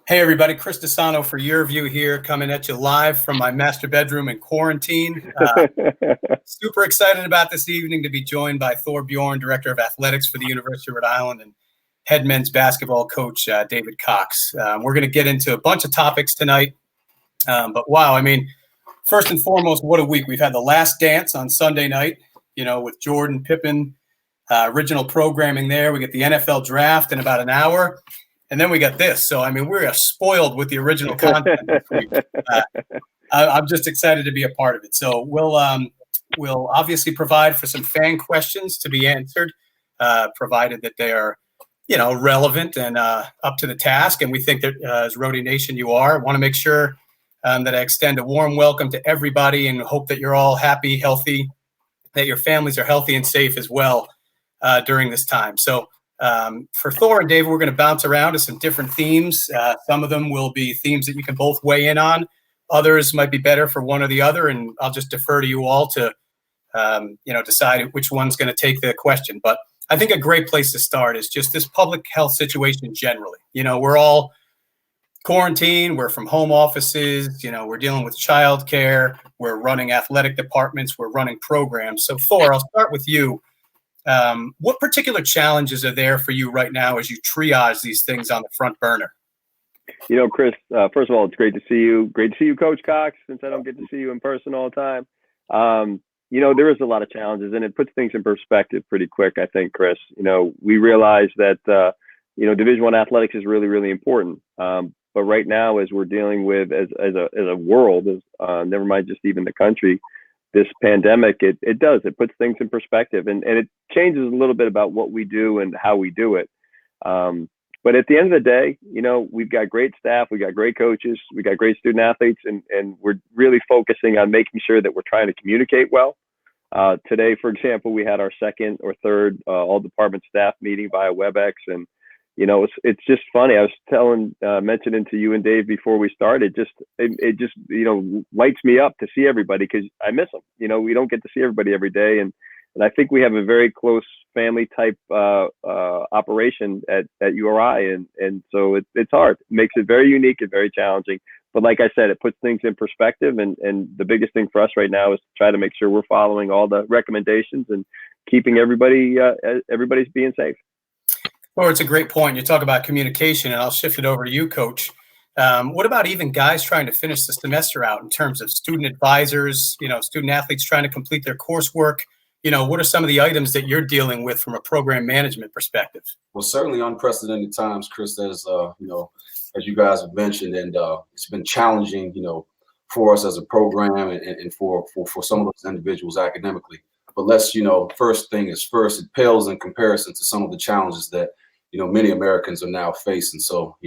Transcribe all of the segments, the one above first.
Hey everybody, Chris DiSano for Your View here, coming at you live from my master bedroom in quarantine. Super excited about this evening to be joined by Thor Bjorn, Director of Athletics for the University of Rhode Island, and head men's basketball coach David Cox. We're going to get into a bunch of topics tonight, but wow, I mean, first and foremost, what a week. We've had the Last Dance on Sunday night, with Jordan, Pippen, original programming there. We get the NFL draft in about an hour. And then we got this. So, I mean, we're spoiled with the original content this week. I'm just excited to be a part of it. So we'll obviously provide for some fan questions to be answered, provided that they are, relevant and up to the task. And we think that as Rhody Nation you are. I want to make sure that I extend a warm welcome to everybody and hope that you're all happy, healthy, that your families are healthy and safe as well during this time. So, for Thor and David, we're going to bounce around to some different themes. Some of them will be themes that you can both weigh in on. Others might be better for one or the other, and I'll just defer to you all to, decide which one's going to take the question. But I think a great place to start is just this public health situation generally. We're all quarantined. We're from home offices. We're dealing with childcare. We're running athletic departments. We're running programs. So, Thor, I'll start with you. What particular challenges are there for you right now as you triage these things on the front burner? Chris, first of all, it's great to see you. Great to see you, Coach Cox, since I don't get to see you in person all the time. There is a lot of challenges, and it puts things in perspective pretty quick, I think, Chris. We realize that, Division I athletics is really, really important. But right now, as we're dealing with as a world, never mind just even the country, this pandemic, it puts things in perspective, and it changes a little bit about what we do and how we do it. But at the end of the day, we've got great staff, we got great coaches, we got great student athletes, and we're really focusing on making sure that we're trying to communicate well. Today, for example, we had our second or third all department staff meeting via WebEx, and it's just funny. I was mentioning to you and Dave before we started, it just lights me up to see everybody because I miss them. We don't get to see everybody every day, and I think we have a very close family type operation at URI, and so it's hard. It makes it very unique and very challenging. But like I said, it puts things in perspective, and the biggest thing for us right now is to try to make sure we're following all the recommendations and keeping everybody's being safe. Well, it's a great point. You talk about communication, and I'll shift it over to you, Coach. What about even guys trying to finish the semester out in terms of student advisors, student athletes trying to complete their coursework? What are some of the items that you're dealing with from a program management perspective? Well, certainly unprecedented times, Chris, as you guys have mentioned, and it's been challenging, for us as a program and for some of those individuals academically. But let's, first thing is first, it pales in comparison to some of the challenges that many Americans are now facing. So,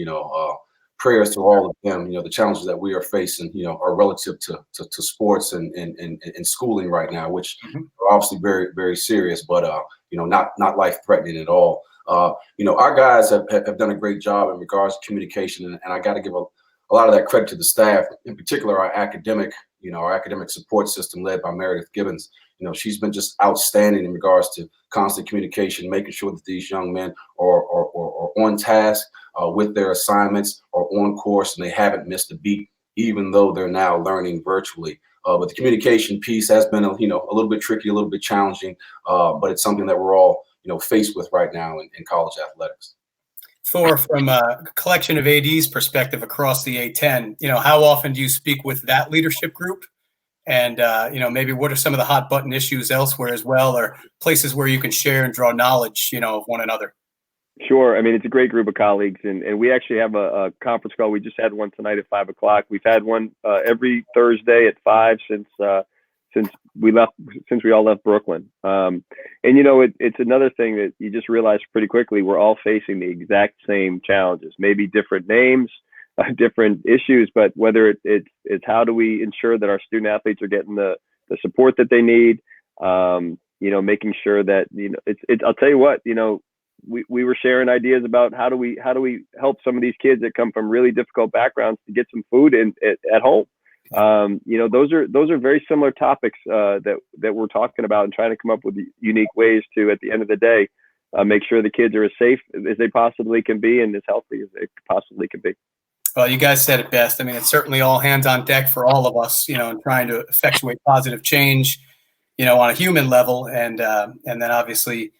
prayers to all of them. The challenges that we are facing, are relative to sports and schooling right now, which are obviously very, very serious, but not life threatening at all. Our guys have done a great job in regards to communication, and I got to give a lot of that credit to the staff, in particular our academic support system led by Meredith Gibbons. She's been just outstanding in regards to constant communication, making sure that these young men are on task with their assignments, are on course, and they haven't missed a beat, even though they're now learning virtually. But the communication piece has been a little bit tricky, a little bit challenging, but it's something that we're all faced with right now in college athletics. Thor, from a collection of AD's perspective across the A10, how often do you speak with that leadership group? And, maybe what are some of the hot button issues elsewhere as well, or places where you can share and draw knowledge, of one another? Sure. I mean, it's a great group of colleagues, and we actually have a conference call. We just had one tonight at 5:00. We've had one every Thursday at 5 since we all left Brooklyn. It's another thing that you just realize pretty quickly. We're all facing the exact same challenges, maybe different names, different issues, but whether it's how do we ensure that our student athletes are getting the support that they need, making sure that, I'll tell you what, we were sharing ideas about how do we help some of these kids that come from really difficult backgrounds to get some food at home. Those are very similar topics that we're talking about and trying to come up with unique ways to, at the end of the day, make sure the kids are as safe as they possibly can be and as healthy as they possibly can be. Well, you guys said it best. I mean, it's certainly all hands on deck for all of us, in trying to effectuate positive change, on a human level, and then obviously,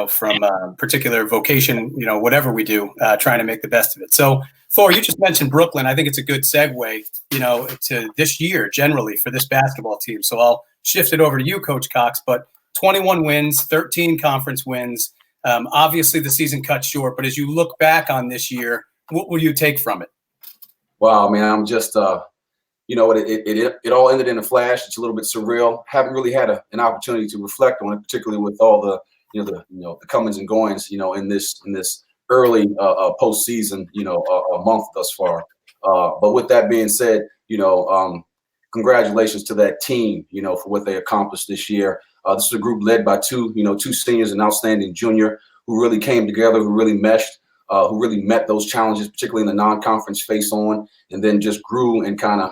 from particular vocation, whatever we do, trying to make the best of it. So, Thor, you just mentioned Brooklyn. I think it's a good segue, to this year generally for this basketball team. So I'll shift it over to you, Coach Cox. But 21 wins, 13 conference wins. Obviously, the season cut short. But as you look back on this year, what will you take from it? Wow, man, I'm just, it all ended in a flash. It's a little bit surreal. Haven't really had an opportunity to reflect on it, particularly with all the, the comings and goings, in this early postseason, month thus far. But with that being said, congratulations to that team, for what they accomplished this year. This is a group led by two seniors, an outstanding junior who really came together, who really meshed. Who really met those challenges, particularly in the non-conference face-on, and then just grew and kind of,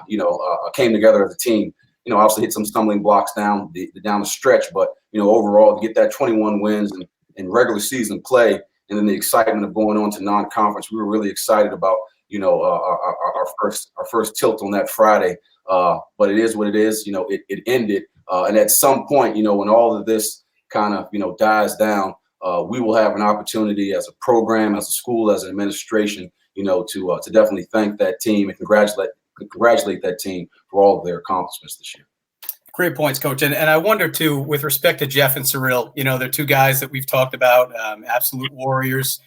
came together as a team. Obviously hit some stumbling blocks down the stretch, but, overall to get that 21 wins in regular season play, and then the excitement of going on to non-conference, we were really excited about, our first tilt on that Friday. But it is what it is. It ended, and at some point, when all of this kind of, dies down, we will have an opportunity as a program, as a school, as an administration, to definitely thank that team and congratulate that team for all of their accomplishments this year. Great points, Coach. And I wonder, too, with respect to Jeff and Cyril, they're two guys that we've talked about, absolute warriors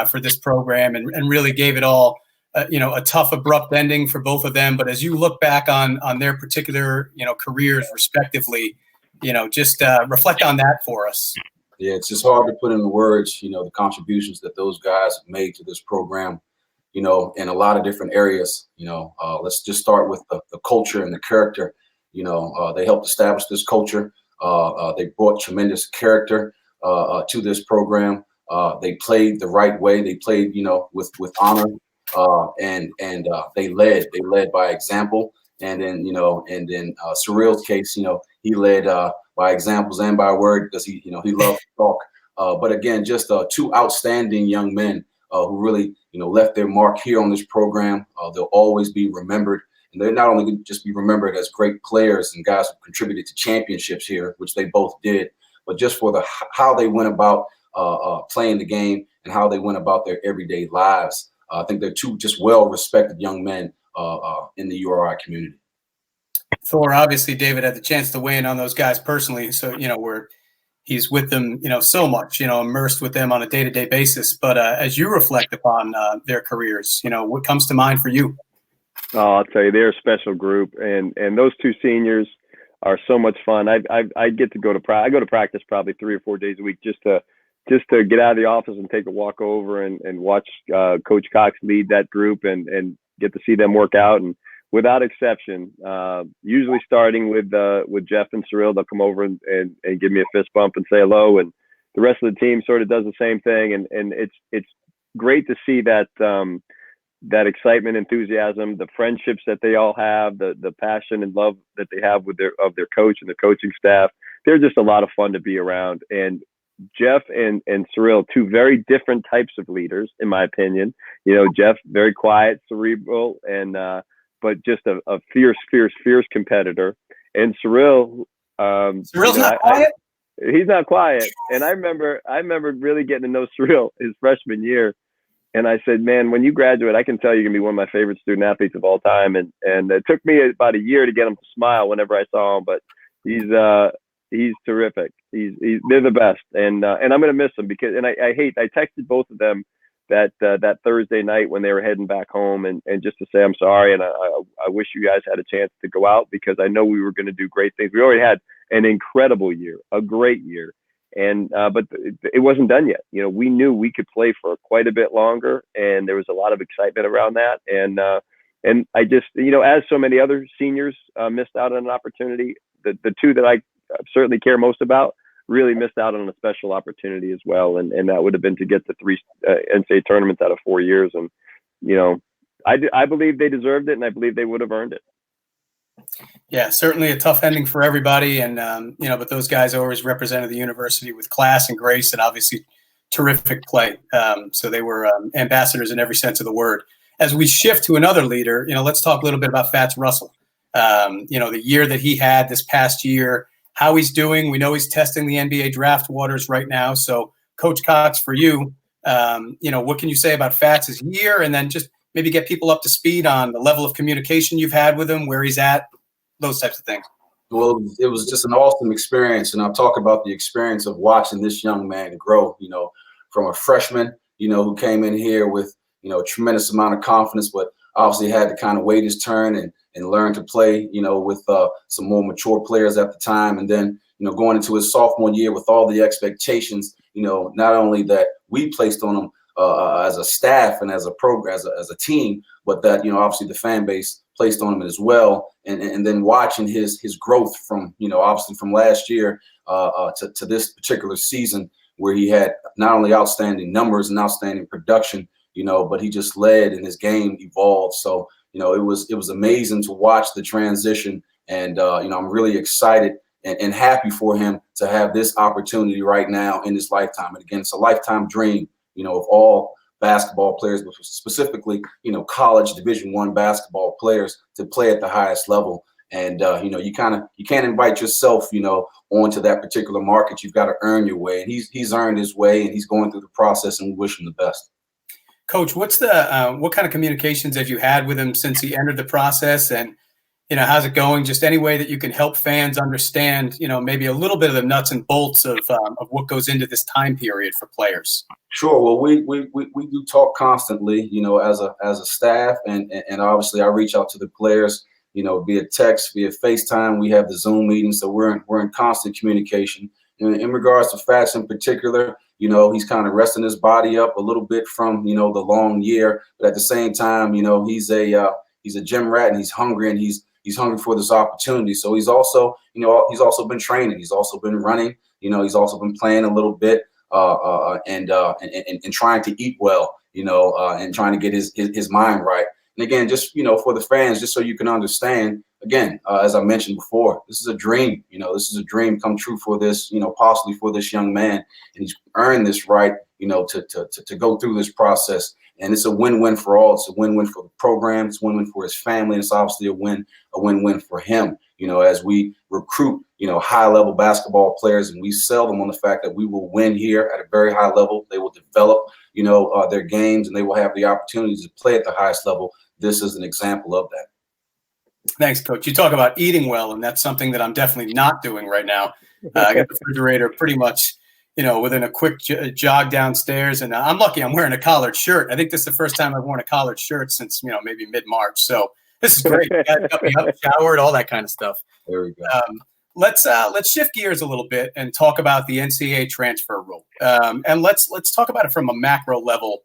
for this program, and really gave it all, a tough, abrupt ending for both of them. But as you look back on their particular, careers respectively, just reflect on that for us. Yeah, it's just hard to put into words, the contributions that those guys have made to this program, in a lot of different areas. Let's just start with the culture and the character. They helped establish this culture. They brought tremendous character to this program. They played the right way. They played, with honor, and they led by example. And then, Cyril's case, he led by examples and by word, because he loved to talk. But again, just two outstanding young men who really, left their mark here on this program. They'll always be remembered. And they're not only going to just be remembered as great players and guys who contributed to championships here, which they both did, but just for how they went about playing the game and how they went about their everyday lives. I think they're two just well-respected young men in the URI community. Thor, obviously, David had the chance to weigh in on those guys personally. So, he's with them, so much, immersed with them on a day-to-day basis. But as you reflect upon their careers, what comes to mind for you? Oh, I'll tell you, they're a special group. And those two seniors are so much fun. I get to go to I go to practice probably 3 or 4 days a week just to get out of the office and take a walk over and watch Coach Cox lead that group and get to see them work out. And without exception, usually starting with Jeff and Cyril, they'll come over and give me a fist bump and say hello. And the rest of the team sort of does the same thing. And it's great to see that excitement, enthusiasm, the friendships that they all have, the passion and love that they have with their coach and the coaching staff. They're just a lot of fun to be around. And Jeff and Cyril, two very different types of leaders, in my opinion. Jeff, very quiet, cerebral, and but just a fierce competitor. And Cyril, Cyril's not quiet. He's not quiet. And I remember really getting to know Cyril his freshman year. And I said, man, when you graduate, I can tell you're gonna be one of my favorite student athletes of all time. And it took me about a year to get him to smile whenever I saw him, but he's terrific. They're the best. And I'm gonna miss them because I texted both of them that Thursday night when they were heading back home and just to say I'm sorry and I wish you guys had a chance to go out because I know we were going to do great things. We already had an incredible year, a great year, and but it wasn't done yet. We knew we could play for quite a bit longer, and there was a lot of excitement around that. And I just as so many other seniors missed out on an opportunity. The two that I certainly care most about really missed out on a special opportunity as well. And that would have been to get to 3 NCAA tournaments out of 4 years. And, I believe they deserved it and I believe they would have earned it. Yeah, certainly a tough ending for everybody. And, but those guys always represented the university with class and grace and obviously terrific play. So they were ambassadors in every sense of the word. as we shift to another leader, let's talk a little bit about Fats Russell. The year that he had this past year, how he's doing. We know he's testing the NBA draft waters right now. So, Coach Cox, for you, what can you say about Fats' year, and then just maybe get people up to speed on the level of communication you've had with him, where he's at, those types of things. Well, it was just an awesome experience, and I'll talk about the experience of watching this young man grow, from a freshman, who came in here with, a tremendous amount of confidence, but obviously had to kind of wait his turn and learn to play, with some more mature players at the time. And then, going into his sophomore year with all the expectations, not only that we placed on him as a staff and as a program, as a team, but that, obviously the fan base placed on him as well. And then watching his growth from, obviously from last year to this particular season, where he had not only outstanding numbers and outstanding production, but he just led and his game evolved. So, it was amazing to watch the transition. And, I'm really excited and happy for him to have this opportunity right now in his lifetime. And again, it's a lifetime dream, of all basketball players, but specifically, college Division I basketball players to play at the highest level. And, you can't invite yourself, onto that particular market. You've got to earn your way. And he's earned his way, and he's going through the process, and we wish him the best. Coach, what kind of communications have you had with him since he entered the process? And, how's it going? Just any way that you can help fans understand, maybe a little bit of the nuts and bolts of what goes into this time period for players. Sure. Well, we do talk constantly, as a staff, and obviously I reach out to the players, via text, via FaceTime. We have the Zoom meetings, so we're in constant communication. In regards to Fats in particular, he's kind of resting his body up a little bit from, the long year, but at the same time, he's a gym rat, and he's hungry, and he's hungry for this opportunity. So he's also been training. He's also been running. He's also been playing a little bit and trying to eat well. And trying to get his mind right. And again, just for the fans, just so you can understand. Again, as I mentioned before, this is a dream. This is a dream come true for this. Possibly for this young man, and he's earned this right. To go through this process. And it's a win-win for all. It's a win-win for the program. It's a win-win for his family. And it's obviously a win-win for him, as we recruit, high-level basketball players, and we sell them on the fact that we will win here at a very high level. They will develop, their games, and they will have the opportunities to play at the highest level. This is an example of that. Thanks, Coach. You talk about eating well, and that's something that I'm definitely not doing right now. I got the refrigerator pretty much within a quick jog downstairs. And I'm lucky I'm wearing a collared shirt. I think this is the first time I've worn a collared shirt since, maybe mid-March. So this is great. Got me up, showered, all that kind of stuff. There we go. Let's shift gears a little bit and talk about the Ncaa transfer rule. And let's talk about it from a macro level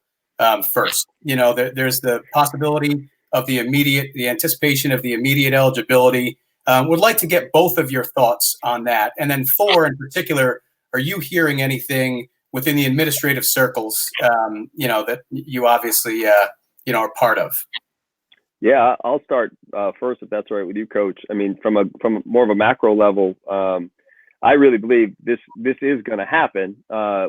first. There's the possibility of the anticipation of the immediate eligibility. Would like to get both of your thoughts on that. And then Thor in particular, are you hearing anything within the administrative circles, that you obviously, are part of? Yeah, I'll start first, if that's all right with you, Coach. I mean, from more of a macro level, I really believe this is going to happen.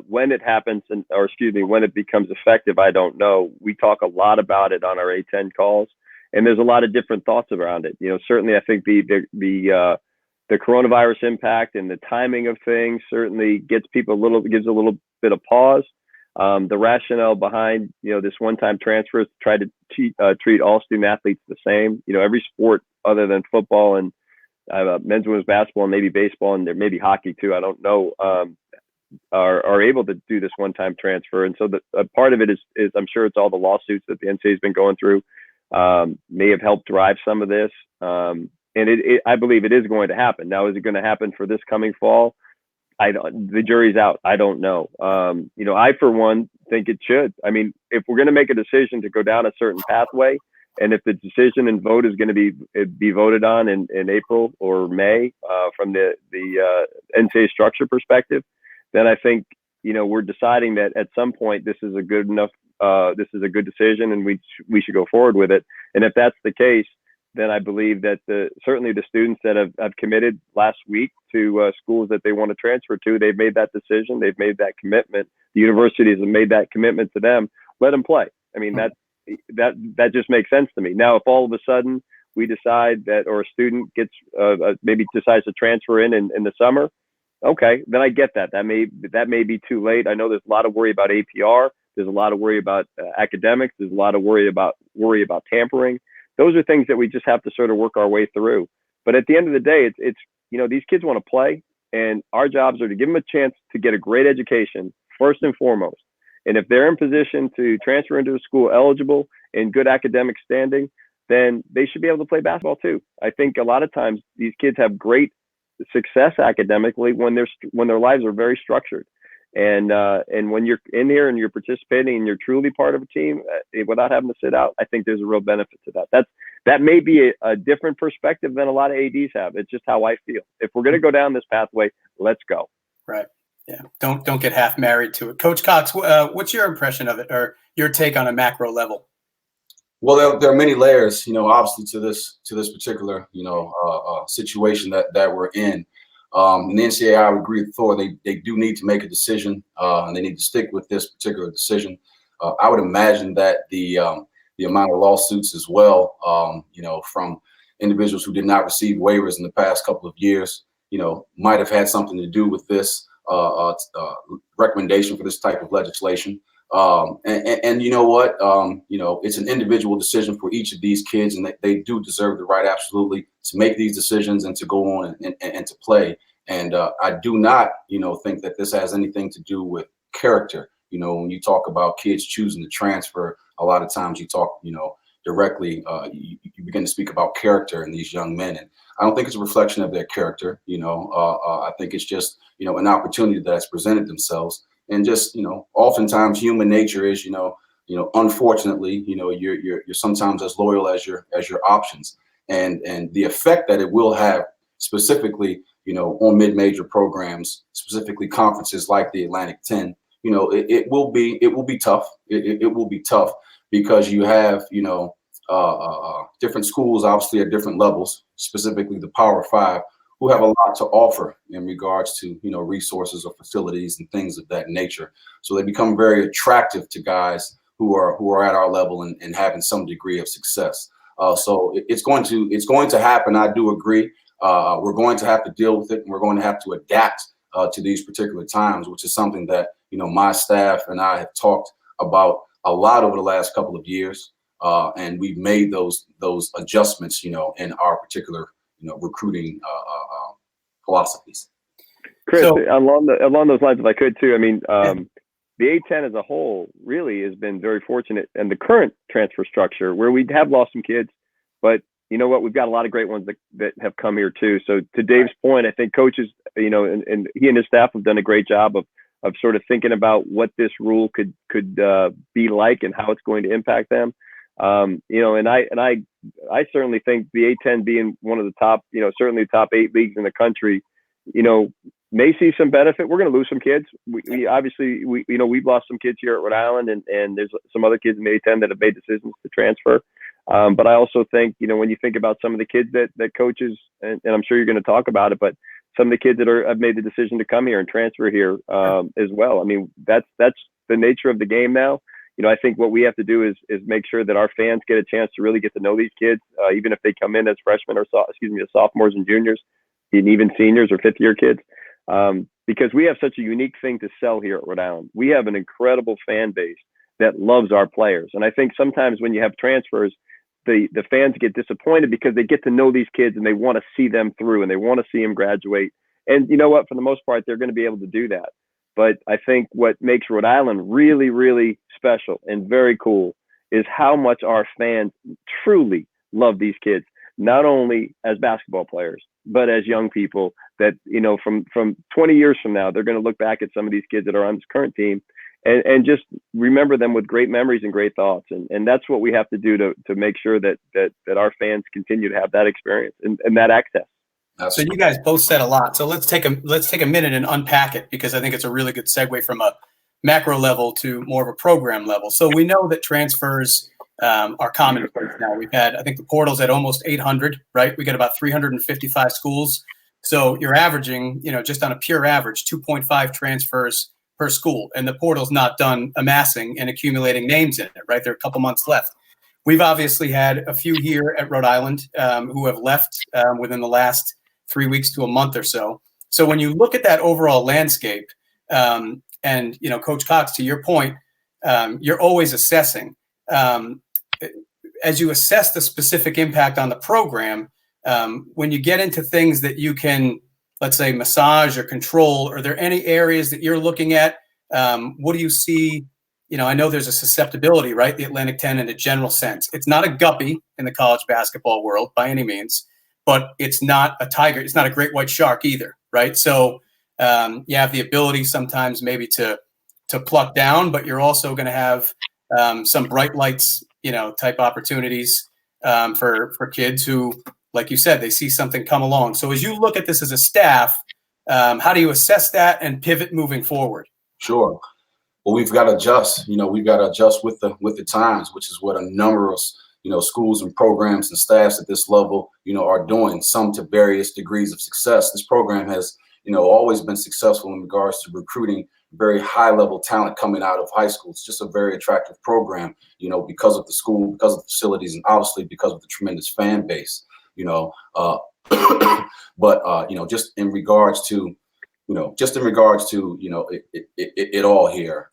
When it happens, when it becomes effective, I don't know. We talk a lot about it on our A10 calls, and there's a lot of different thoughts around it. Certainly, I think the coronavirus impact and the timing of things certainly gives a little bit of pause. The rationale behind, this one-time transfer is to try to treat all student athletes the same. Every sport other than football and men's and women's basketball and maybe baseball and maybe hockey too, I don't know, are able to do this one-time transfer. And so the part of it is I'm sure it's all the lawsuits that the NCAA has been going through may have helped drive some of this. And I believe it is going to happen. Now, is it going to happen for this coming fall? The jury's out. I don't know. I, for one, think it should. I mean, if we're going to make a decision to go down a certain pathway, and if the decision and vote is going to be voted on in April or May from the NCAA structure perspective, then I think, we're deciding that at some point this is a good decision and we should go forward with it. And if that's the case, then I believe that certainly the students that have committed last week to schools that they want to transfer to, they've made that decision. They've made that commitment. The universities have made that commitment to them. Let them play. I mean, that just makes sense to me. Now, if all of a sudden we decide that, or a student gets maybe decides to transfer in the summer, okay, then I get that. That may be too late. I know there's a lot of worry about APR. There's a lot of worry about academics. There's a lot of worry about tampering. Those are things that we just have to sort of work our way through. But at the end of the day, it's these kids want to play, and our jobs are to give them a chance to get a great education first and foremost. And if they're in position to transfer into a school eligible and good academic standing, then they should be able to play basketball too. I think a lot of times these kids have great success academically when their lives are very structured. And when you're in here and you're participating and you're truly part of a team without having to sit out, I think there's a real benefit to that. That may be a different perspective than a lot of ADs have. It's just how I feel. If we're going to go down this pathway, let's go. Right. Yeah. Don't get half married to it. Coach Cox, what's your impression of it, or your take on a macro level? Well, there are many layers, obviously to this particular, situation that we're in. In the Ncaa, I would agree with Thor. They do need to make a decision, and they need to stick with this particular decision. I would imagine that the amount of lawsuits as well, from individuals who did not receive waivers in the past couple of years, might have had something to do with this recommendation for this type of legislation. And you know what? It's an individual decision for each of these kids, and they do deserve the right, absolutely, to make these decisions and to go on and to play. And I do not, think that this has anything to do with character. When you talk about kids choosing to transfer, a lot of times you talk, directly, you begin to speak about character in these young men. And I don't think it's a reflection of their character. I think it's just, an opportunity that's presented themselves. And just, oftentimes human nature is, unfortunately, you're sometimes as loyal as your options, and the effect that it will have specifically, on mid-major programs, specifically conferences like the Atlantic 10, it will be tough. It will be tough because you have, different schools, obviously at different levels, specifically the Power Five, who have a lot to offer in regards to, resources or facilities and things of that nature. So they become very attractive to guys who are at our level and having some degree of success. So it's going to happen. I do agree. We're going to have to deal with it, and we're going to have to adapt to these particular times, which is something that, my staff and I have talked about a lot over the last couple of years. And we've made those adjustments, in our particular, recruiting philosophies. Chris, along those lines, if I could too, I mean, the A-10 as a whole really has been very fortunate in the current transfer structure where we have lost some kids, but you know what, we've got a lot of great ones that have come here too. So to Dave's point, I think coaches, and he and his staff have done a great job of sort of thinking about what this rule could be like and how it's going to impact them. And I certainly think the A-10 being one of the top, certainly top 8 leagues in the country, may see some benefit. We're going to lose some kids. We obviously, we've lost some kids here at Rhode Island, and there's some other kids in the A-10 that have made decisions to transfer. But I also think, when you think about some of the kids that coaches, and I'm sure you're going to talk about it, but some of the kids that have made the decision to come here and transfer here as well. I mean, that's the nature of the game now. I think what we have to do is make sure that our fans get a chance to really get to know these kids, even if they come in as freshmen or as sophomores and juniors, and even seniors or fifth-year kids, because we have such a unique thing to sell here at Rhode Island. We have an incredible fan base that loves our players, and I think sometimes when you have transfers, the fans get disappointed because they get to know these kids and they want to see them through and they want to see them graduate. And you know what? For the most part, they're going to be able to do that. But I think what makes Rhode Island really, really special and very cool is how much our fans truly love these kids, not only as basketball players, but as young people that, from 20 years from now, they're going to look back at some of these kids that are on this current team and just remember them with great memories and great thoughts. And that's what we have to do to make sure that our fans continue to have that experience and that access. So you guys both said a lot. So let's take a minute and unpack it, because I think it's a really good segue from a macro level to more of a program level. So we know that transfers are commonplace now. We've had, I think the portal's at almost 800, right? We got about 355 schools. So you're averaging, just on a pure average, 2.5 transfers per school, and the portal's not done amassing and accumulating names in it, right? There are a couple months left. We've obviously had a few here at Rhode Island who have left within the last 3 weeks to a month or so. So when you look at that overall landscape, and, you know, Coach Cox, to your point, you're always assessing. As you assess the specific impact on the program, when you get into things that you can, let's say, massage or control, are there any areas that you're looking at? What do you see? You know, I know there's a susceptibility, right? The Atlantic 10 in a general sense. It's not a guppy in the college basketball world by any means, but it's not a tiger. It's not a great white shark either, right? So you have the ability sometimes maybe to pluck down, but you're also going to have some bright lights, you know, type opportunities for kids who, like you said, they see something come along. So as you look at this as a staff, how do you assess that and pivot moving forward? Sure. Well, we've got to adjust. You know, we've got to adjust with the times, which is what a number of, you know, schools and programs and staffs at this level, you know, are doing, some to various degrees of success. This program has, you know, always been successful in regards to recruiting very high level talent coming out of high school. It's just a very attractive program, you know, because of the school, because of the facilities, and obviously because of the tremendous fan base, you know. But you know, just in regards to, you know, it all here.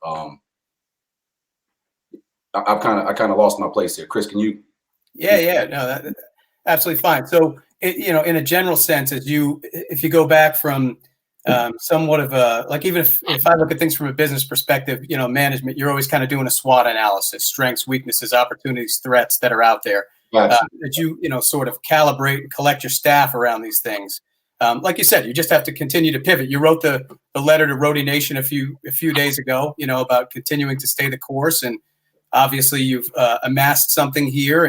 I kind of lost my place here. Chris, can you? Yeah, no, that absolutely fine. So, you know, in a general sense, if you go back from somewhat of a, like, even if I look at things from a business perspective, you know, management, you're always kind of doing a SWOT analysis, strengths, weaknesses, opportunities, threats that are out there. Gotcha. That you know, sort of calibrate and collect your staff around these things. Like you said, you just have to continue to pivot. You wrote the letter to Rhody Nation a few days ago, you know, about continuing to stay the course, and obviously you've amassed something here,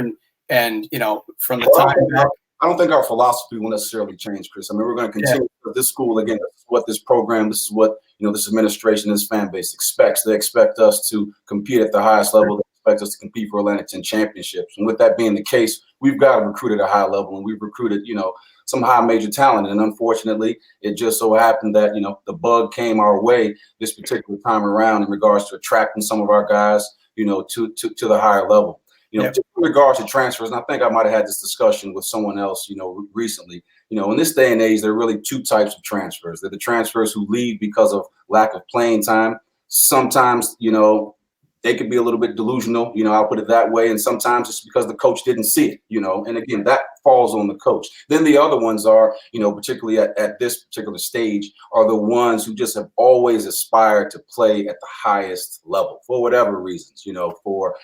and you know, from the time back. I don't think our philosophy will necessarily change, Chris. I mean, we're going to continue with this school. Again, this is what this program, this is what, you know, this administration, this fan base expects. They expect us to compete at the highest level. They expect us to compete for Atlantic 10 championships. And with that being the case, we've got to recruit at a high level, and we've recruited, you know, some high major talent. And unfortunately, it just so happened that, you know, the bug came our way this particular time around in regards to attracting some of our guys, you know, to the higher level. You know, just in regards to transfers, and I think I might have had this discussion with someone else, you know, recently. You know, in this day and age, there are really two types of transfers. They're the transfers who leave because of lack of playing time. Sometimes, you know, they could be a little bit delusional, you know, I'll put it that way. And sometimes it's because the coach didn't see it, you know, and again, that falls on the coach. Then the other ones are, you know, particularly at this particular stage, are the ones who just have always aspired to play at the highest level for whatever reasons, you know, for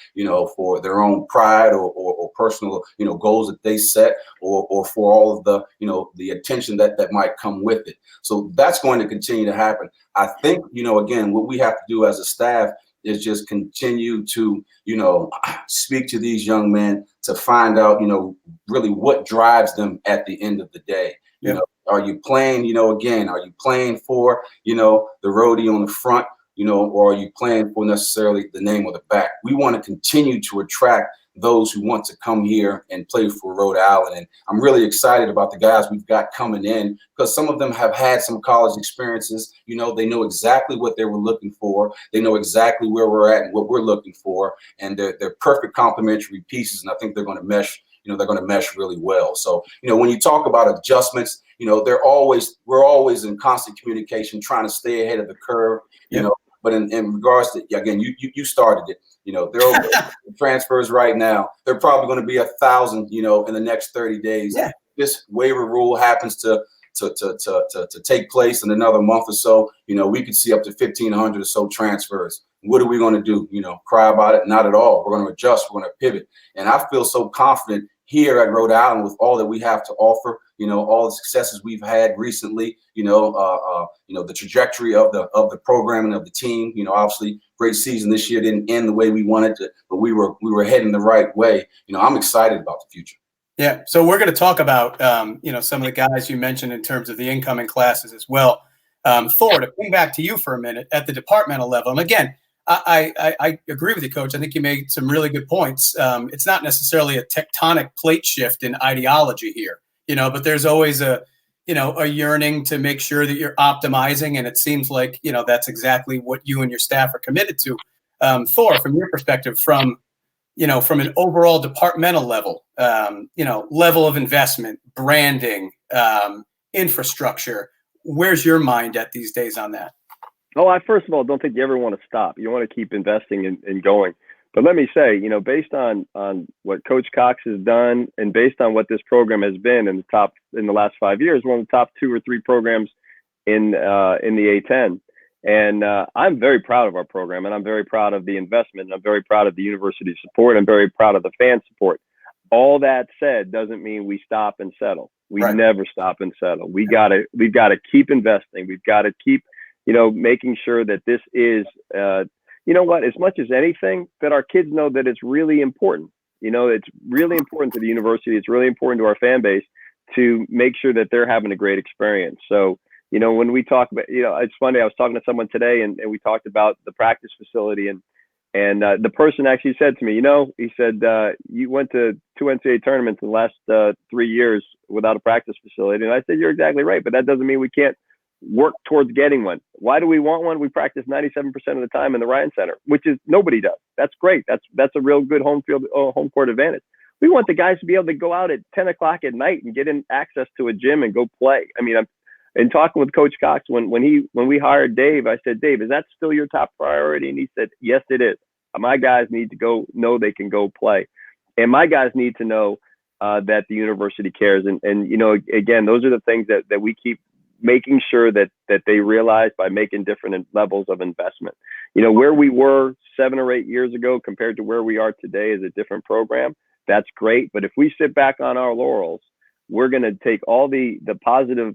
their own pride or personal, you know, goals that they set, or for all of the, you know, the attention that might come with it. So that's going to continue to happen. I think, you know, again, what we have to do as a staff is just continue to, you know, speak to these young men to find out, you know, really what drives them at the end of the day. You know, are you playing, you know, again, are you playing for, you know, the roadie on the front, you know, or are you playing for necessarily the name on the back? We want to continue to attract those who want to come here and play for Rhode Island. And I'm really excited about the guys we've got coming in, because some of them have had some college experiences. You know, they know exactly what they were looking for. They know exactly where we're at and what we're looking for. And they're perfect complementary pieces. And I think they're going to mesh, you know, they're going to mesh really well. So, you know, when you talk about adjustments, you know, we're always in constant communication, trying to stay ahead of the curve, you know. But in regards to, again, you started it. You know, there are transfers right now. There are probably going to be 1,000, you know, in the next 30 days. Yeah. This waiver rule happens to take place in another month or so. You know, we could see up to 1,500 or so transfers. What are we going to do? You know, cry about it? Not at all. We're going to adjust. We're going to pivot. And I feel so confident here at Rhode Island with all that we have to offer. You know, all the successes we've had recently, you know, the trajectory of the program and of the team. You know, obviously great season this year, didn't end the way we wanted to, but we were heading the right way. You know, I'm excited about the future. Yeah. So we're going to talk about, you know, some of the guys you mentioned in terms of the incoming classes as well. Thor, to bring back to you for a minute at the departmental level. And again, I agree with you, Coach. I think you made some really good points. It's not necessarily a tectonic plate shift in ideology here, you know, but there's always a a yearning to make sure that you're optimizing. And it seems like, that's exactly what you and your staff are committed to. Thor, from your perspective, from an overall departmental level, level of investment, branding, infrastructure, where's your mind at these days on that? Oh, I first of all don't think you ever want to stop. You want to keep investing and going. But let me say, based on what Coach Cox has done and based on what this program has been in the last 5 years, one of the top 2 or 3 programs in the A10. And I'm very proud of our program, and I'm very proud of the investment. And I'm very proud of the university support. I'm very proud of the fan support. All that said doesn't mean we stop and settle. We never stop and settle. We've got to keep investing. We've got to keep, making sure that this is, as much as anything, that our kids know that it's really important. It's really important to the university. It's really important to our fan base to make sure that they're having a great experience. So, when we talk about, it's funny, I was talking to someone today and we talked about the practice facility and the person actually said to me, he said, you went to 2 Ncaa tournaments in the last 3 years without a practice facility. And I said, you're exactly right, but that doesn't mean we can't work towards getting one. Why do we want one? We practice 97% of the time in the Ryan Center, which is nobody does. That's great. That's a real good home court advantage. We want the guys to be able to go out at 10 o'clock at night and get in access to a gym and go play. I mean, in talking with Coach Cox, when we hired Dave, I said, Dave, is that still your top priority? And he said, yes, it is. My guys need to know they can go play. And my guys need to know that the university cares. And again, those are the things that we keep making sure that they realize by making different levels of investment. Where we were 7 or 8 years ago compared to where we are today is a different program. That's great. But if we sit back on our laurels, we're going to take all the positive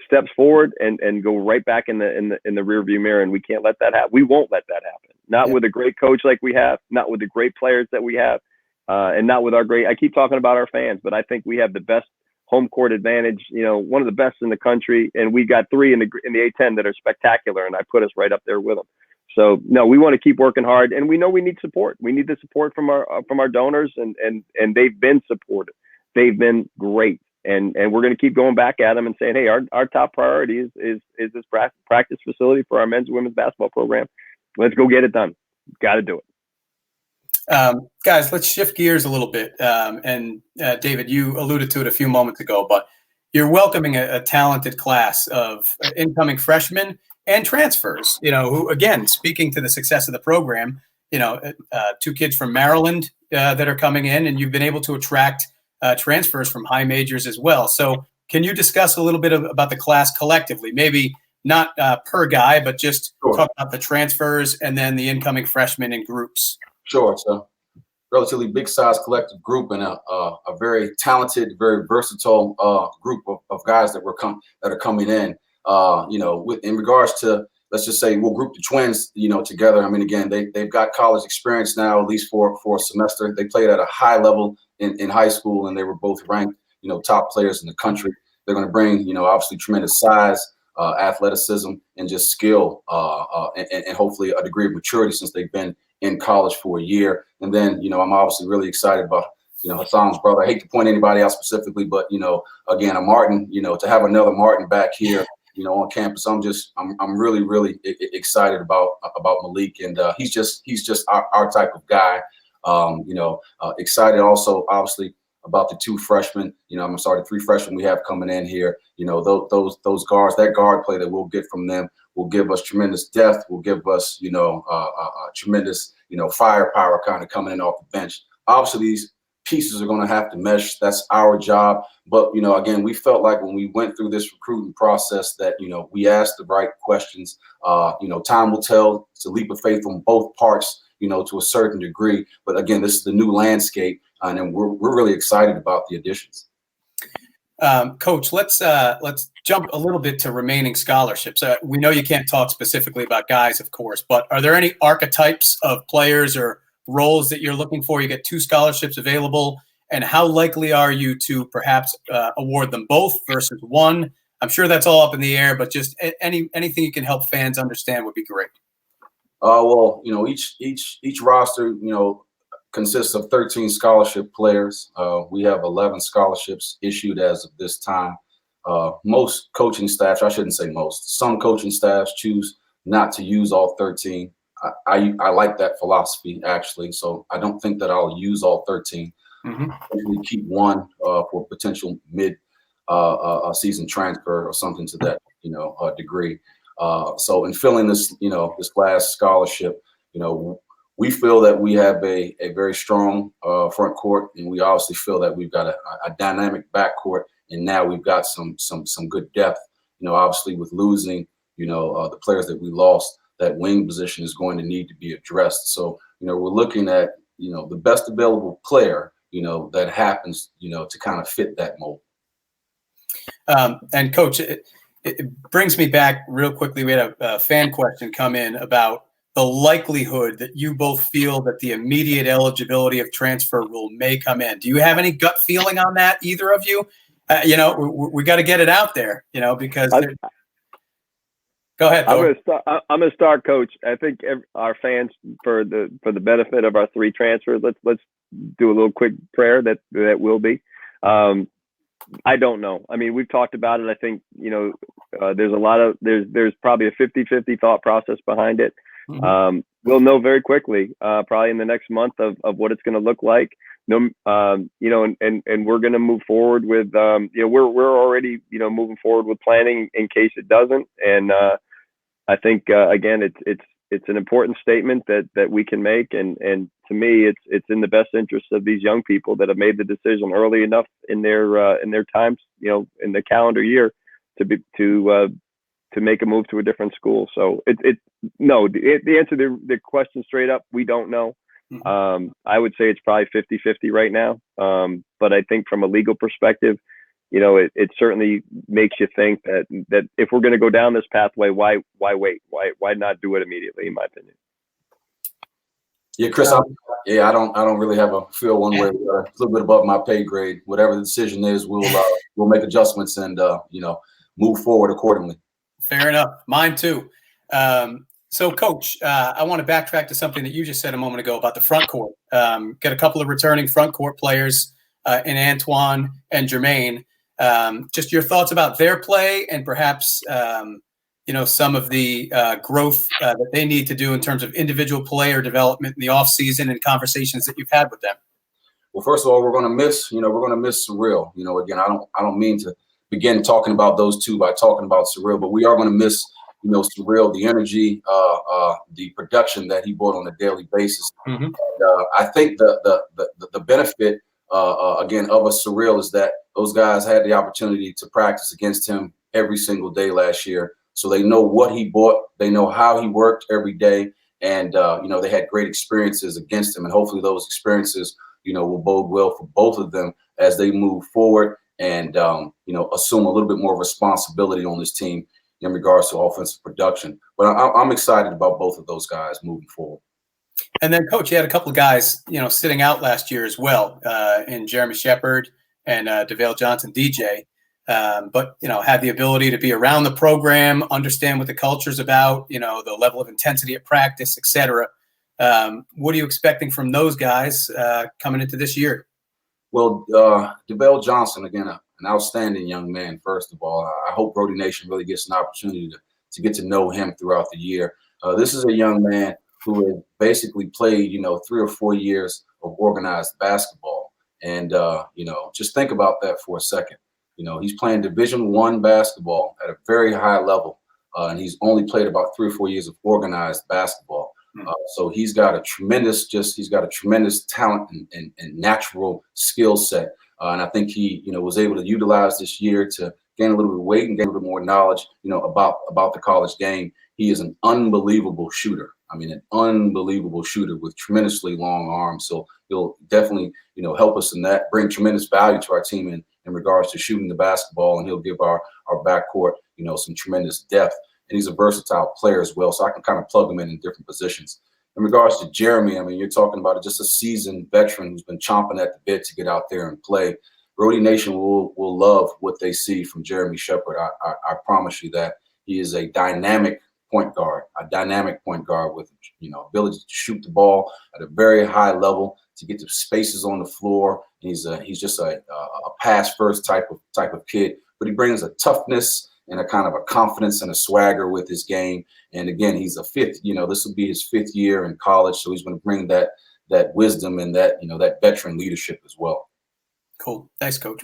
steps forward and go right back in the rearview mirror. And we can't let that happen. We won't let that happen. Not with a great coach like we have, not with the great players that we have, and not with I keep talking about our fans, but I think we have the best home court advantage, one of the best in the country. And we got 3 in the A10 that are spectacular. And I put us right up there with them. So no, we want to keep working hard, and we know we need support. We need the support from our donors, and they've been supportive. They've been great. And we're going to keep going back at them and saying, hey, our top priority is this practice facility for our men's and women's basketball program. Let's go get it done. Got to do it. Guys, let's shift gears a little bit. And David, you alluded to it a few moments ago, but you're welcoming a talented class of incoming freshmen and transfers, who, again, speaking to the success of the program, 2 kids from Maryland that are coming in, and you've been able to attract transfers from high majors as well. So can you discuss a little bit about the class collectively? Maybe not per guy, but just talk about the transfers and then the incoming freshmen in groups. Sure. So relatively big size collective group and a very talented, very versatile group of guys that are coming in. In regards to, let's just say we'll group the twins, together. I mean, again, they've got college experience now, at least for a semester. They played at a high level in high school, and they were both ranked, top players in the country. They're going to bring, obviously tremendous size, athleticism, and just skill, and hopefully a degree of maturity since they've been in college for a year. And then, I'm obviously really excited about, Hassan's brother. I hate to point anybody out specifically, but, again, a Martin, to have another Martin back here, on campus. I'm really, really excited about Malik, and he's just our type of guy. Excited also, obviously, about the 2 freshmen. The 3 freshmen we have coming in here. Those guards, that guard play that we'll get from them will give us tremendous depth. Will give us, tremendous, firepower kind of coming in off the bench. Obviously, these pieces are going to have to mesh. That's our job. But, again, we felt like when we went through this recruiting process that, we asked the right questions. Time will tell. It's a leap of faith on both parts, to a certain degree. But, again, this is the new landscape, and we're really excited about the additions. Coach, let's jump a little bit to remaining scholarships. We know you can't talk specifically about guys, of course, but are there any archetypes of players or roles that you're looking for? You get 2 scholarships available, and how likely are you to perhaps award them both versus one? I'm sure that's all up in the air, but just anything you can help fans understand would be great. Well, each roster, consists of 13 scholarship players. We have 11 scholarships issued as of this time. most coaching staffs, I shouldn't say most, some coaching staffs choose not to use all 13. I like that philosophy, actually. So I don't think that I'll use all 13. We keep one for potential mid season transfer or something to that, degree. So in filling this, this class scholarship, we feel that we have a very strong front court, and we obviously feel that we've got a dynamic back court, and now we've got some good depth. Obviously with losing, the players that we lost, that wing position is going to need to be addressed. So, we're looking at, the best available player, that happens, to kind of fit that mold. And Coach, it brings me back real quickly. We had a fan question come in about the likelihood that you both feel that the immediate eligibility of transfer may come in. Do you have any gut feeling on that, either of you? We got to get it out there, because go ahead, Thor. I'm gonna start, Coach. I think our fans, for the benefit of our 3 transfers, let's do a little quick prayer that will be. I don't know. I mean, we've talked about it. I think, there's probably a 50-50 thought process behind it. We'll know very quickly, probably in the next month of what it's going to look like. And we're going to move forward with, we're already, moving forward with planning in case it doesn't. And I think, again, it's an important statement that we can make. And to me, it's in the best interest of these young people that have made the decision early enough in their times, in the calendar year to make a move to a different school. So the answer to the question straight up, we don't know. I would say it's probably 50-50 right now. But I think from a legal perspective, it certainly makes you think that if we're going to go down this pathway, why wait? Why not do it immediately, in my opinion? Yeah, Chris, I don't really have a feel one way. A little bit above my pay grade. Whatever the decision is, we'll make adjustments and move forward accordingly. Fair enough. Mine too. So, Coach, I want to backtrack to something that you just said a moment ago about the front court. Get a couple of returning front court players in Antoine and Jermaine. Just your thoughts about their play and perhaps some of the growth that they need to do in terms of individual player development in the off season and conversations that you've had with them. Well, first of all, we're going to miss Surreal. Again, I don't mean to begin talking about those two by talking about Surreal, but we are going to miss, Surreal, the energy, the production that he brought on a daily basis. And, I think the benefit, again, of a Surreal is that those guys had the opportunity to practice against him every single day last year. So they know what he brought, they know how he worked every day, and they had great experiences against him, and hopefully those experiences, will bode well for both of them as they move forward and assume a little bit more responsibility on this team in regards to offensive production. But I'm excited about both of those guys moving forward. And then, Coach, you had a couple of guys, sitting out last year as well, in Jeremy Sheppard and DeVale Johnson, DJ. But had the ability to be around the program, understand what the culture's about, the level of intensity at practice, et cetera. What are you expecting from those guys coming into this year? Well, DeVale Johnson, again, an outstanding young man, first of all. I hope Brody Nation really gets an opportunity to get to know him throughout the year. This is a young man who had basically played, 3 or 4 years of organized basketball. And, just think about that for a second. He's playing Division I basketball at a very high level, and he's only played about 3 or 4 years of organized basketball. So he's got a tremendous talent and natural skill set. And I think he, was able to utilize this year to gain a little bit of weight and gain a little bit more knowledge, about the college game. He is an unbelievable shooter. An unbelievable shooter with tremendously long arms. So he'll definitely, help us in that, bring tremendous value to our team in regards to shooting the basketball, and he'll give our backcourt, some tremendous depth. And he's a versatile player as well, so I can kind of plug him in different positions. In regards to Jeremy, you're talking about just a seasoned veteran who's been chomping at the bit to get out there and play. Brody Nation will love what they see from Jeremy Sheppard. I promise you that. He is a dynamic point guard with, ability to shoot the ball at a very high level, to get to spaces on the floor. He's just a pass first type of kid, but he brings a toughness and a kind of a confidence and a swagger with his game. And again, he's a fifth, this will be his 5th year in college. So he's going to bring that wisdom and that veteran leadership as well. Cool. Thanks, Coach.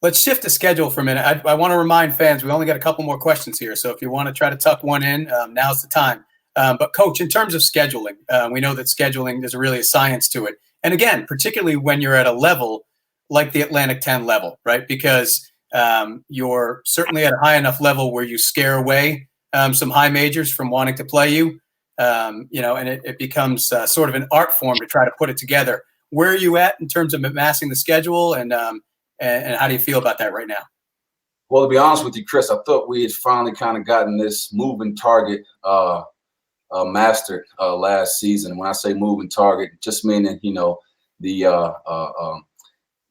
Let's shift the schedule for a minute. I want to remind fans, we only got a couple more questions here. So if you want to try to tuck one in, now's the time. But Coach, in terms of scheduling, we know that scheduling, there's really a science to it. And again, particularly when you're at a level like the Atlantic 10 level, right? Because you're certainly at a high enough level where you scare away some high majors from wanting to play you, and it becomes sort of an art form to try to put it together. Where are you at in terms of amassing the schedule, and how do you feel about that right now? Well, to be honest with you, Chris, I thought we had finally kind of gotten this moving target mastered last season. When I say moving target, just meaning,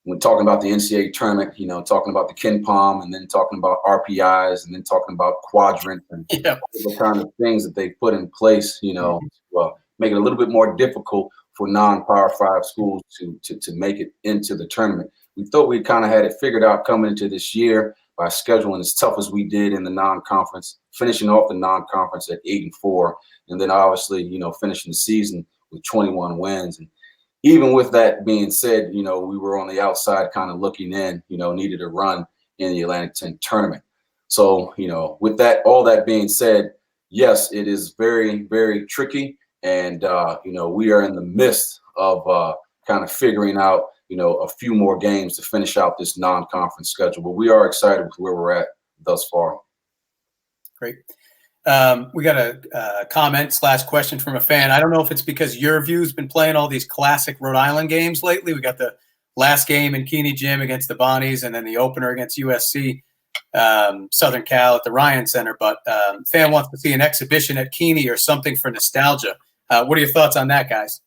when talking about the NCAA tournament, talking about the Ken Palm, and then talking about RPIs, and then talking about quadrant and the kind of things that they put in place, make it a little bit more difficult for non-Power 5 schools to make it into the tournament. We thought we kind of had it figured out coming into this year by scheduling as tough as we did in the non-conference, finishing off the non-conference at 8-4, and then obviously, finishing the season with 21 wins. And even with that being said, we were on the outside kind of looking in, needed a run in the Atlantic 10 tournament. So, with that, all that being said, yes, it is very, very tricky. And, we are in the midst of kind of figuring out, a few more games to finish out this non-conference schedule. But we are excited with where we're at thus far. Great. We got a comment/question from a fan. I don't know if it's because URView's been playing all these classic Rhode Island games lately. We got the last game in Keeney Gym against the Bonnies, and then the opener against USC, Southern Cal at the Ryan Center. But fan wants to see an exhibition at Keeney or something for nostalgia. What are your thoughts on that, guys?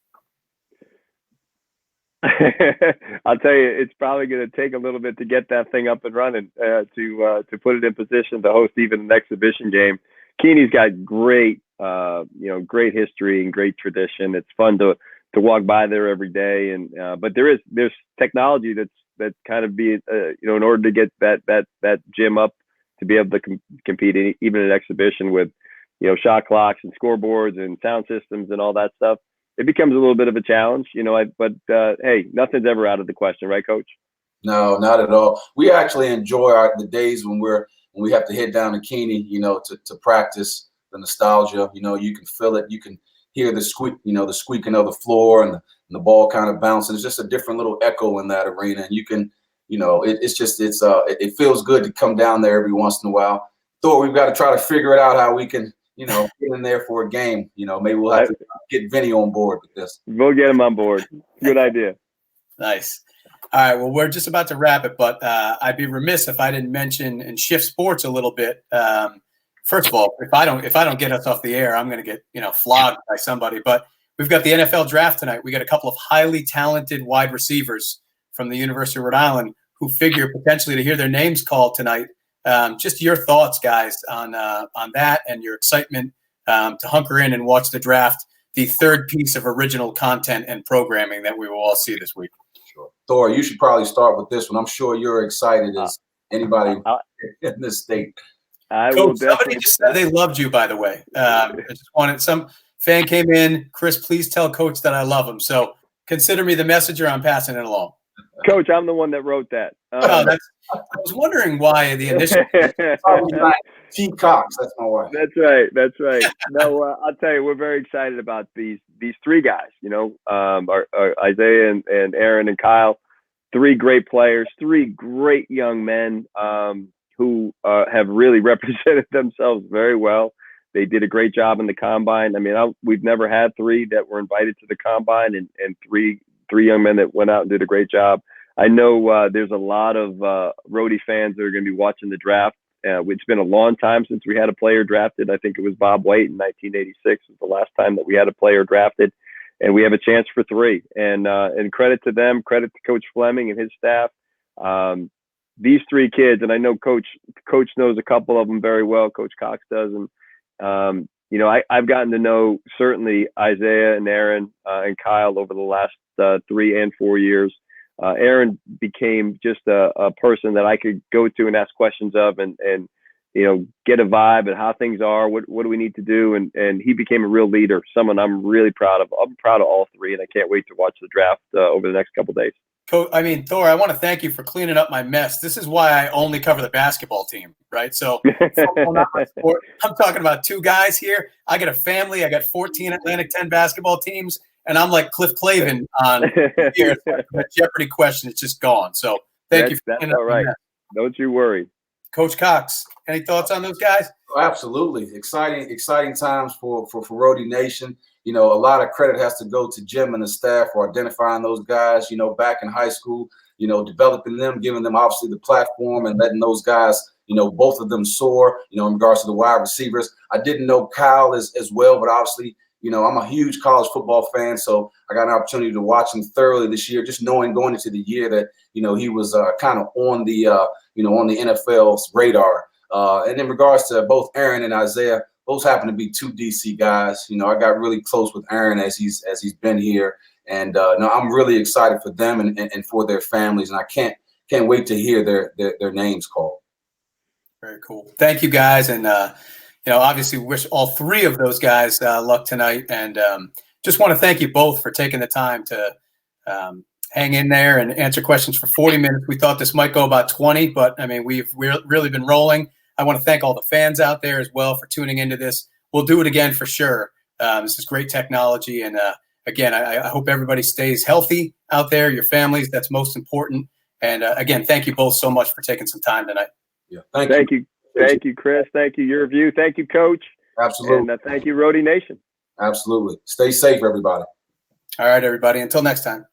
I'll tell you, it's probably going to take a little bit to get that thing up and running to put it in position to host even an exhibition game. Keeney's got great history and great tradition. It's fun to walk by there every day, and but there's technology that's kind of in order to get that gym up to be able to compete even in an exhibition with shot clocks and scoreboards and sound systems and all that stuff. It becomes a little bit of a challenge, but hey, nothing's ever out of the question, right, Coach? No, not at all. We actually enjoy the days when we have to head down to Keeney, to practice the nostalgia. You can feel it. You can hear the squeak, the squeaking of the floor and the ball kind of bouncing. It's just a different little echo in that arena. And you can, it feels good to come down there every once in a while. Thor, we've got to try to figure it out how we can, get in there for a game. Maybe we'll have to get Vinny on board with this. We'll get him on board. Good idea. Nice. All right. Well, we're just about to wrap it, but I'd be remiss if I didn't mention and shift sports a little bit. First of all, if I don't get us off the air, I'm going to get flogged by somebody. But we've got the NFL draft tonight. We got a couple of highly talented wide receivers from the University of Rhode Island who figure potentially to hear their names called tonight. Just your thoughts, guys, on that and your excitement to hunker in and watch the draft, the third piece of original content and programming that we will all see this week. Sure. Thor, you should probably start with this one. I'm sure you're excited as anybody in this state. Coach, somebody just said they loved you, by the way. I just wanted some fan came in. Chris, please tell Coach that I love him. So consider me the messenger. I'm passing it along. Coach, I'm the one that wrote that. I was wondering why the initial. T. Cox, that's my wife. That's right. No, I'll tell you, we're very excited about these three guys. Our Isaiah and Aaron and Kyle, three great players, three great young men who have really represented themselves very well. They did a great job in the combine. I mean, we've never had three that were invited to the combine, and three young men that went out and did a great job. I know there's a lot of Rhodey fans that are going to be watching the draft. It's been a long time since we had a player drafted. I think it was Bob White in 1986 was the last time that we had a player drafted, and we have a chance for three. And credit to them, credit to Coach Fleming and his staff. These three kids, and I know Coach knows a couple of them very well. Coach Cox does, and I've gotten to know certainly Isaiah and Aaron and Kyle over the last 3 and 4 years. Aaron became just a person that I could go to and ask questions of, and get a vibe and how things are. What do we need to do? And he became a real leader, someone I'm really proud of. I'm proud of all three, and I can't wait to watch the draft over the next couple of days. Thor, I want to thank you for cleaning up my mess. This is why I only cover the basketball team, right? So I'm talking about two guys here. I got a family. I got 14 Atlantic 10 basketball teams, and I'm like Cliff Clavin on here. The Jeopardy question is just gone. So thank you. That's all right. Don't you worry. Coach Cox, any thoughts on those guys? Absolutely. Exciting times for Rhodey Nation. A lot of credit has to go to Jim and the staff for identifying those guys, back in high school, developing them, giving them obviously the platform and letting those guys, both of them soar, in regards to the wide receivers. I didn't know Kyle as well, but obviously, I'm a huge college football fan, so I got an opportunity to watch him thoroughly this year, just knowing going into the year that, he was kind of on the, on the NFL's radar. And in regards to both Aaron and Isaiah, those happen to be two DC guys. I got really close with Aaron as he's been here, and no, I'm really excited for them and for their families, and I can't wait to hear their names called. Very cool. Thank you, guys, and obviously wish all three of those guys luck tonight, and just want to thank you both for taking the time to hang in there and answer questions for 40 minutes. We thought this might go about 20, but we've really been rolling. I want to thank all the fans out there as well for tuning into this. We'll do it again for sure. This is great technology. And again, I hope everybody stays healthy out there, your families, that's most important. And again, thank you both so much for taking some time tonight. Yeah, thank you. Thank you, Chris. Thank you, Your View. Thank you, Coach. Absolutely. And thank you, Rhodey Nation. Absolutely. Stay safe, everybody. All right, everybody. Until next time.